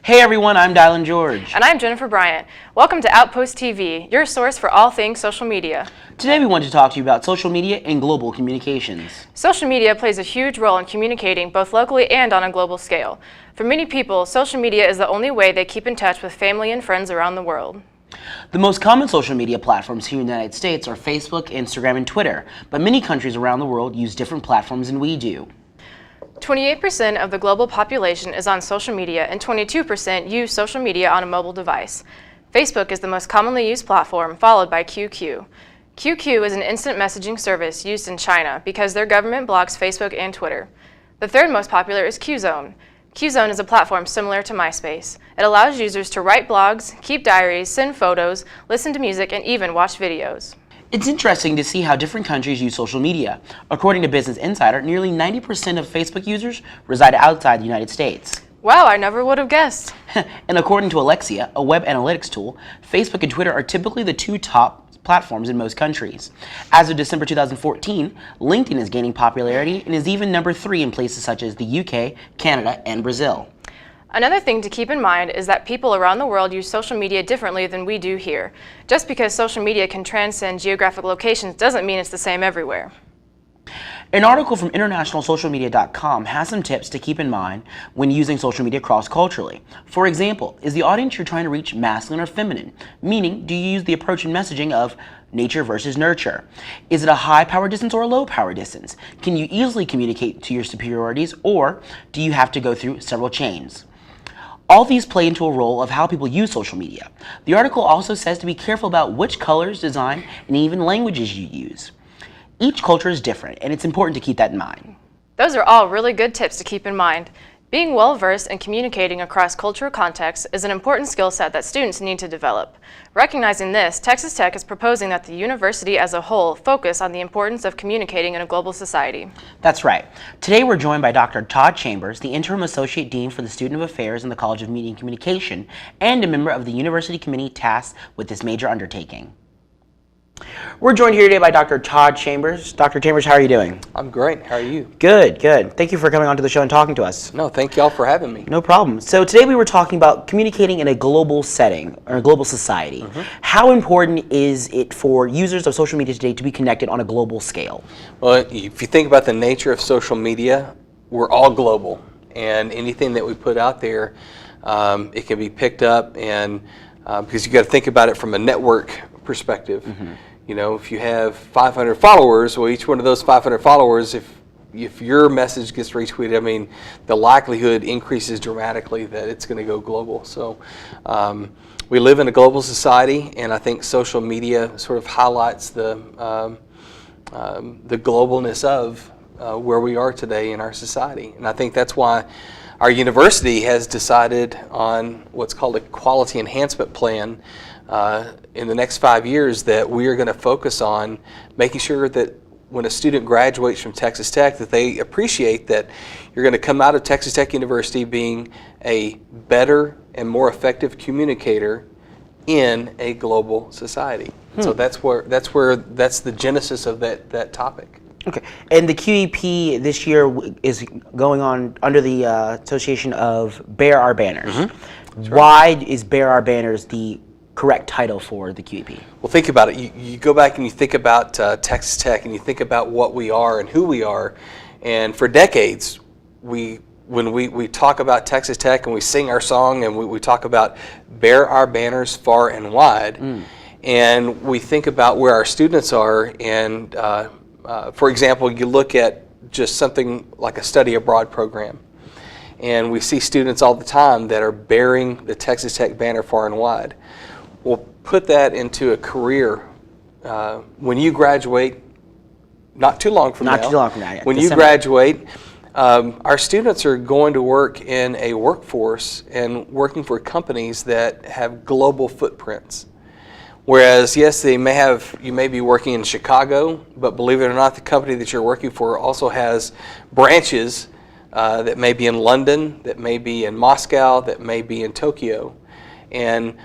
Hey everyone, I'm Dylan George. And I'm Jennifer Bryant. Welcome to Outpost TV, your source for all things social media. Today we want to talk to you about social media and global communications. Social media plays a huge role in communicating both locally and on a global scale. For many people, social media is the only way they keep in touch with family and friends around the world. The most common social media platforms here in the United States are Facebook, Instagram, and Twitter, but many countries around the world use different platforms than we do. 28% of the global population is on social media and 22% use social media on a mobile device. Facebook is the most commonly used platform, followed by QQ. QQ is an instant messaging service used in China because their government blocks Facebook and Twitter. The third most popular is Qzone. Qzone is a platform similar to MySpace. It allows users to write blogs, keep diaries, send photos, listen to music, and even watch videos. It's interesting to see how different countries use social media. According to Business Insider, nearly 90% of Facebook users reside outside the United States. Wow, I never would have guessed. And according to Alexia, a web analytics tool, Facebook and Twitter are typically the two top platforms in most countries. As of December 2014, LinkedIn is gaining popularity and is even number 3 in places such as the UK, Canada, and Brazil. Another thing to keep in mind is that people around the world use social media differently than we do here. Just because social media can transcend geographic locations doesn't mean it's the same everywhere. An article from internationalsocialmedia.com has some tips to keep in mind when using social media cross-culturally. For example, is the audience you're trying to reach masculine or feminine? Meaning, do you use the approach and messaging of nature versus nurture? Is it a high power distance or a low power distance? Can you easily communicate to your superiorities, or do you have to go through several chains? All these play into a role of how people use social media. The article also says to be careful about which colors, design, and even languages you use. Each culture is different, and it's important to keep that in mind. Those are all really good tips to keep in mind. Being well-versed in communicating across cultural contexts is an important skill set that students need to develop. Recognizing this, Texas Tech is proposing that the university as a whole focus on the importance of communicating in a global society. That's right. Today we're joined by Dr. Todd Chambers, the Interim Associate Dean for the Student of Affairs in the College of Media and Communication, and a member of the university committee tasked with this major undertaking. We're joined here today by Dr. Todd Chambers. Dr. Chambers, how are you doing? I'm great. How are you? Good, good. Thank you for coming onto the show and talking to us. No, thank y'all for having me. No problem. So today we were talking about communicating in a global setting, or a global society. How important is it for users of social media today to be connected on a global scale? Well, if you think about the nature of social media, we're all global. And anything that we put out there, it can be picked up, and because you got to think about it from a network perspective. You know, if you have 500 followers, well, each one of those 500 followers, if your message gets retweeted, I mean, the likelihood increases dramatically that it's going to go global. So we live in a global society, and I think social media sort of highlights the globalness of where we are today in our society. And I think that's why our university has decided on what's called a quality enhancement plan in the next 5 years, that we are going to focus on making sure that when a student graduates from Texas Tech, that they appreciate that you're going to come out of Texas Tech University being a better and more effective communicator in a global society. So that's the genesis of that topic. Okay, and the QEP this year is going on under the association of Bear Our Banners. Why is Bear Our Banners the correct title for the QEP? Well, think about it. You go back and you think about Texas Tech, and you think about what we are and who we are. And for decades, when we talk about Texas Tech and we sing our song and we talk about Bear Our Banners far and wide, and we think about where our students are. And for example, you look at just something like a study abroad program, and we see students all the time that are bearing the Texas Tech banner far and wide. We'll put that into a career. When you graduate, not too long from now. Yeah, when you graduate, our students are going to work in a workforce and working for companies that have global footprints. Whereas, yes, you may be working in Chicago, but believe it or not, the company that you're working for also has branches that may be in London, that may be in Moscow, that may be in Tokyo. And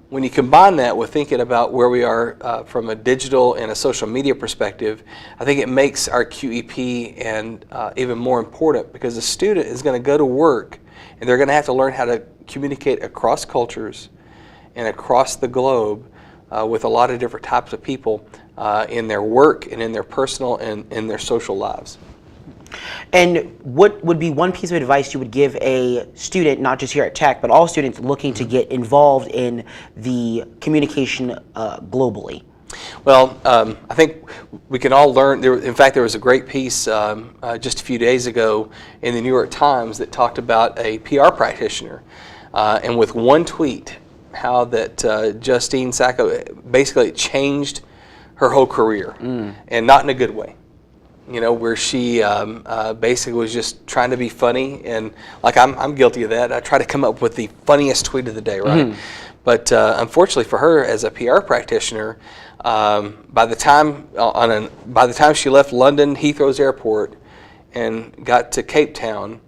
when you combine that with thinking about where we are from a digital and a social media perspective, I think it makes our QEP and even more important, because the student is going to go to work and they're going to have to learn how to communicate across cultures and across the globe with a lot of different types of people in their work and in their personal and in their social lives. And what would be one piece of advice you would give a student, not just here at Tech, but all students looking to get involved in the communication globally? Well, I think we can all learn. In fact, there was a great piece just a few days ago in the New York Times that talked about a PR practitioner, and with one tweet, how that Justine Sacco basically changed her whole career, and not in a good way. You know, where she basically was just trying to be funny, and like I'm guilty of that. I try to come up with the funniest tweet of the day, right? But unfortunately for her, as a PR practitioner, by the time she left London Heathrow's airport and got to Cape Town,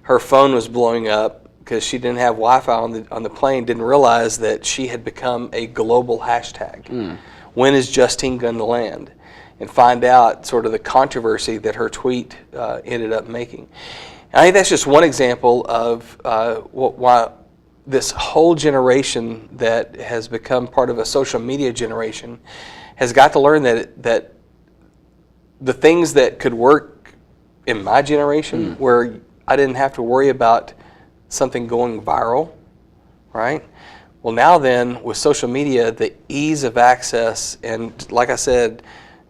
her phone was blowing up because she didn't have Wi-Fi on the plane. Didn't realize that she had become a global hashtag. When is Justine going to land? And find out sort of the controversy that her tweet ended up making. And I think that's just one example of why this whole generation that has become part of a social media generation has got to learn that the things that could work in my generation, where I didn't have to worry about something going viral, right? Well, now then, with social media, the ease of access, and like I said,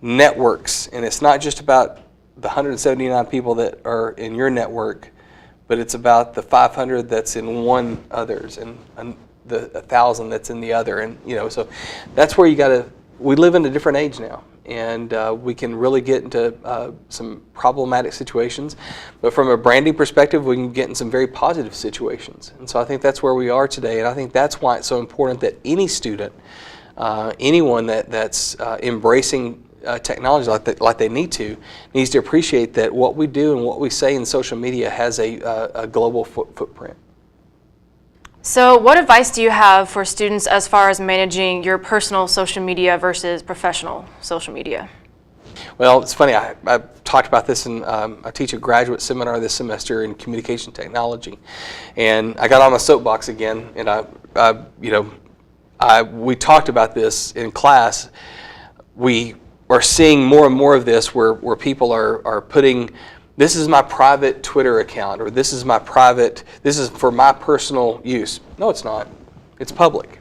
networks, and it's not just about the 179 people that are in your network, but it's about the 500 that's in one others, and the 1,000 that's in the other, and so that's where you got to. We live in a different age now, and we can really get into some problematic situations, but from a branding perspective, we can get in some very positive situations, and so I think that's where we are today, and I think that's why it's so important that any student, anyone that's embracing technology like they need to, needs to appreciate that what we do and what we say in social media has a global footprint. So what advice do you have for students as far as managing your personal social media versus professional social media? Well, it's funny, I talked about this in, I teach a graduate seminar this semester in communication technology, and I got on my soapbox again, and we talked about this in class. We are seeing more and more of this where people are putting, this is my private Twitter account, or this is for my personal use. No, it's not. It's public.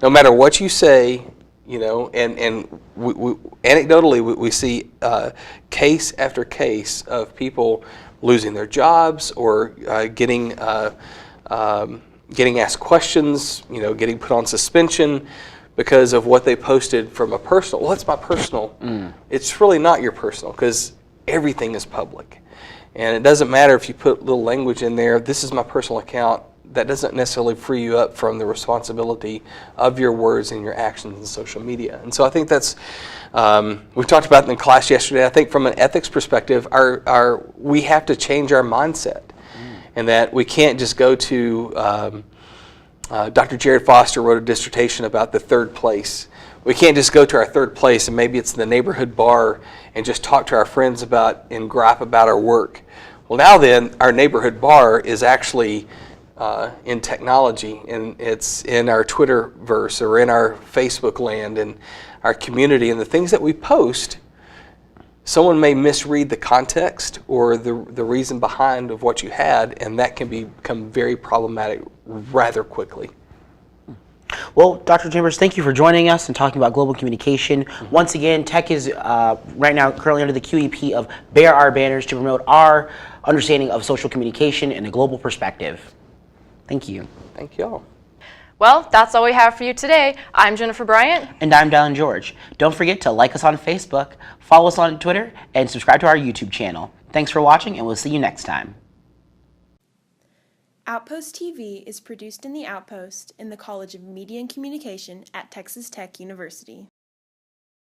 No matter what you say, and we anecdotally we see case after case of people losing their jobs, or getting asked questions, getting put on suspension because of what they posted from a personal. Well, it's my personal. It's really not your personal, because everything is public. And it doesn't matter if you put little language in there, this is my personal account. That doesn't necessarily free you up from the responsibility of your words and your actions in social media. And so I think that's, we talked about it in class yesterday. I think from an ethics perspective, we have to change our mindset, and that we can't just go to, Dr. Jared Foster wrote a dissertation about the third place. We can't just go to our third place, and maybe it's the neighborhood bar, and just talk to our friends about and gripe about our work. Well, now then, our neighborhood bar is actually in technology, and it's in our Twitterverse, or in our Facebook land, and our community, and the things that we post. Someone may misread the context or the reason behind of what you had, and that can become very problematic rather quickly. Well, Dr. Chambers, thank you for joining us and talking about global communication. Once again, Tech is right now currently under the QEP of Bear Our Banners to promote our understanding of social communication in a global perspective. Thank you. Thank you all. Well, that's all we have for you today. I'm Jennifer Bryant. And I'm Dallin George. Don't forget to like us on Facebook, follow us on Twitter, and subscribe to our YouTube channel. Thanks for watching, and we'll see you next time. Outpost TV is produced in the Outpost in the College of Media and Communication at Texas Tech University.